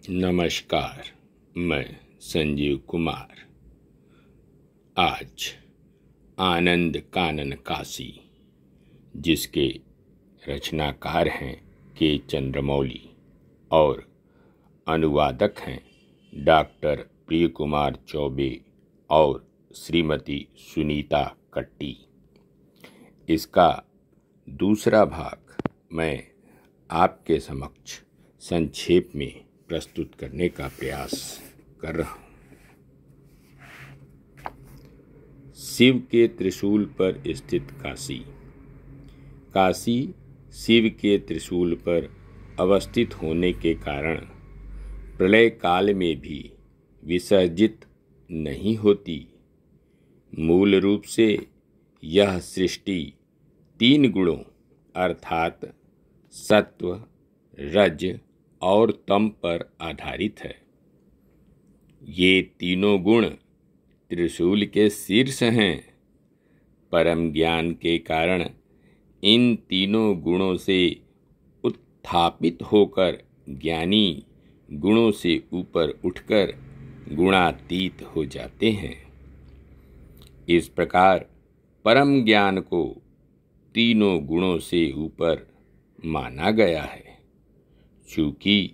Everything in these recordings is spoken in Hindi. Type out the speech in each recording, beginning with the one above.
नमस्कार, मैं संजीव कुमार। आज आनंद कानन काशी, जिसके रचनाकार हैं के चंद्रमौली और अनुवादक हैं डॉक्टर प्रिय कुमार चौबे और श्रीमती सुनीता कट्टी। इसका दूसरा भाग मैं आपके समक्ष संक्षेप में प्रस्तुत करने का प्रयास कर रहा हूँ। शिव के त्रिशूल पर स्थित काशी। काशी शिव के त्रिशूल पर अवस्थित होने के कारण प्रलय काल में भी विसर्जित नहीं होती। मूल रूप से यह सृष्टि 3 गुणों अर्थात सत्व, रज और तम पर आधारित है। ये तीनों गुण त्रिशूल के शीर्ष हैं। परम ज्ञान के कारण इन तीनों गुणों से उत्थापित होकर ज्ञानी गुणों से ऊपर उठकर गुणातीत हो जाते हैं। इस प्रकार परम ज्ञान को तीनों गुणों से ऊपर माना गया है। चूँकि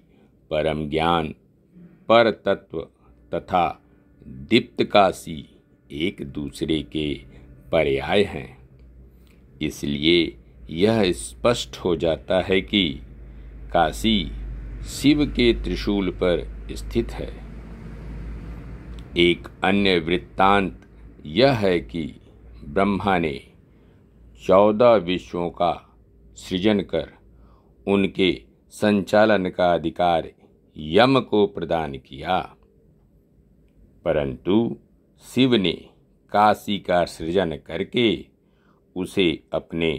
परम ज्ञान, पर तत्व तथा दीप्त काशी एक दूसरे के पर्याय हैं, इसलिए यह स्पष्ट हो जाता है कि काशी शिव के त्रिशूल पर स्थित है। एक अन्य वृत्तांत यह है कि ब्रह्मा ने 14 विश्वों का सृजन कर उनके संचालन का अधिकार यम को प्रदान किया, परंतु शिव ने काशी का सृजन करके उसे अपने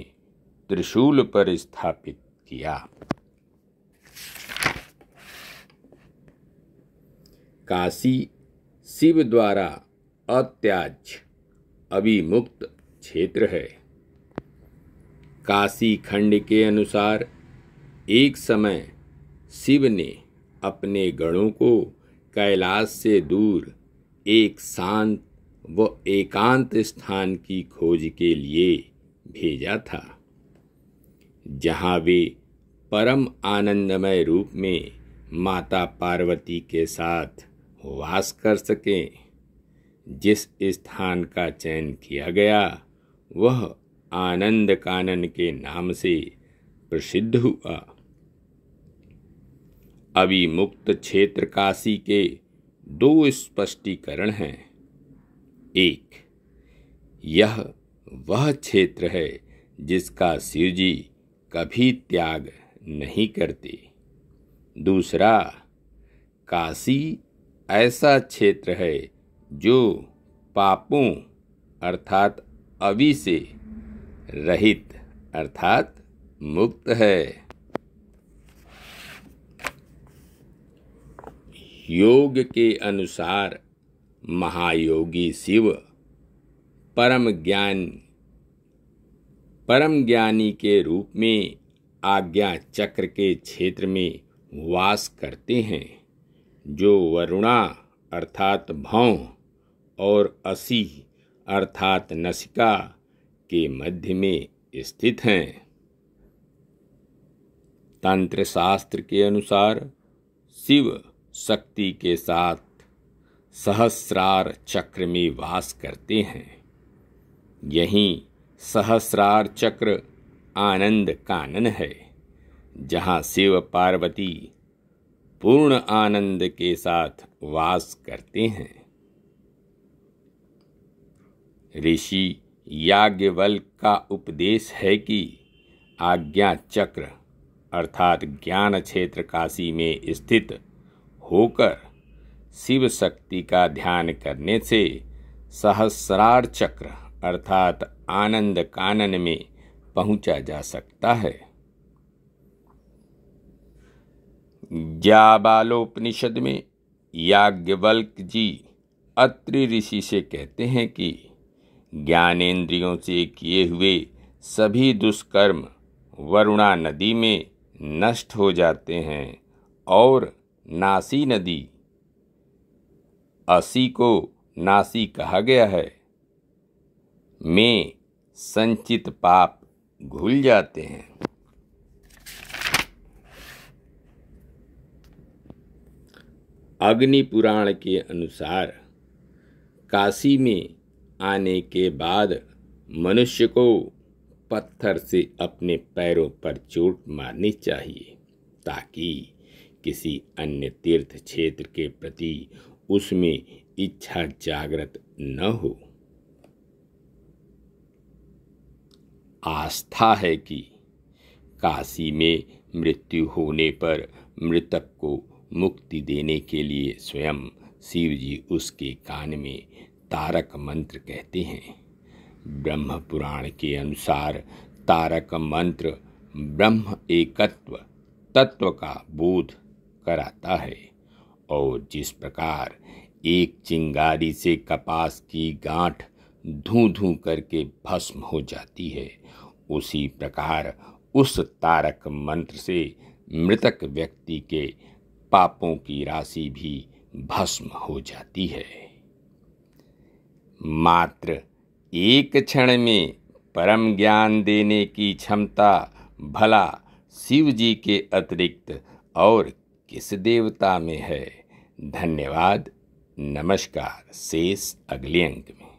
त्रिशूल पर स्थापित किया। काशी शिव द्वारा अत्याज्य अभिमुक्त क्षेत्र है। काशी खंड के अनुसार एक समय शिव ने अपने गणों को कैलाश से दूर एक शांत व एकांत स्थान की खोज के लिए भेजा था, जहाँ वे परम आनंदमय रूप में माता पार्वती के साथ वास कर सकें। जिस स्थान का चयन किया गया वह आनंद कानन के नाम से प्रसिद्ध हुआ। अभिमुक्त क्षेत्र काशी के 2 स्पष्टीकरण हैं। एक, यह वह क्षेत्र है जिसका शिवजी कभी त्याग नहीं करते। दूसरा, काशी ऐसा क्षेत्र है जो पापों अर्थात अवि से रहित अर्थात मुक्त है। योग के अनुसार महायोगी शिव परम ज्ञानी के रूप में आज्ञा चक्र के क्षेत्र में वास करते हैं, जो वरुणा अर्थात भौं और असी अर्थात नसिका के मध्य में स्थित हैं। तंत्र शास्त्र के अनुसार शिव शक्ति के साथ सहस्रार चक्र में वास करते हैं। यहीं सहस्रार चक्र आनंद कानन है, जहाँ शिव पार्वती पूर्ण आनंद के साथ वास करते हैं। ऋषि याज्ञवल्क्य का उपदेश है कि आज्ञा चक्र अर्थात ज्ञान क्षेत्र काशी में स्थित होकर शिव शक्ति का ध्यान करने से सहस्रार चक्र अर्थात आनंद कानन में पहुंचा जा सकता है। जाबालोपनिषद में याज्ञवल्क्य जी अत्रि ऋषि से कहते हैं कि ज्ञानेंद्रियों से किए हुए सभी दुष्कर्म वरुणा नदी में नष्ट हो जाते हैं और नासी नदी। असी को नासी कहा गया है। में संचित पाप घुल जाते हैं। अग्नि पुराण के अनुसार काशी में आने के बाद मनुष्य को पत्थर से अपने पैरों पर चोट मारनी चाहिए ताकि किसी अन्य तीर्थ क्षेत्र के प्रति उसमें इच्छा जागृत न हो। आस्था है कि काशी में मृत्यु होने पर मृतक को मुक्ति देने के लिए स्वयं शिव जी उसके कान में तारक मंत्र कहते हैं। ब्रह्म पुराण के अनुसार तारक मंत्र ब्रह्म एकत्व तत्व का बोध कराता है और जिस प्रकार एक चिंगारी से कपास की गांठ धूं धूं करके भस्म हो जाती है, उसी प्रकार उस तारक मंत्र से मृतक व्यक्ति के पापों की राशि भी भस्म हो जाती है। मात्र एक क्षण में परम ज्ञान देने की क्षमता भला शिव जी के अतिरिक्त और किस देवता में है। धन्यवाद। नमस्कार। शेष अगले अंक में।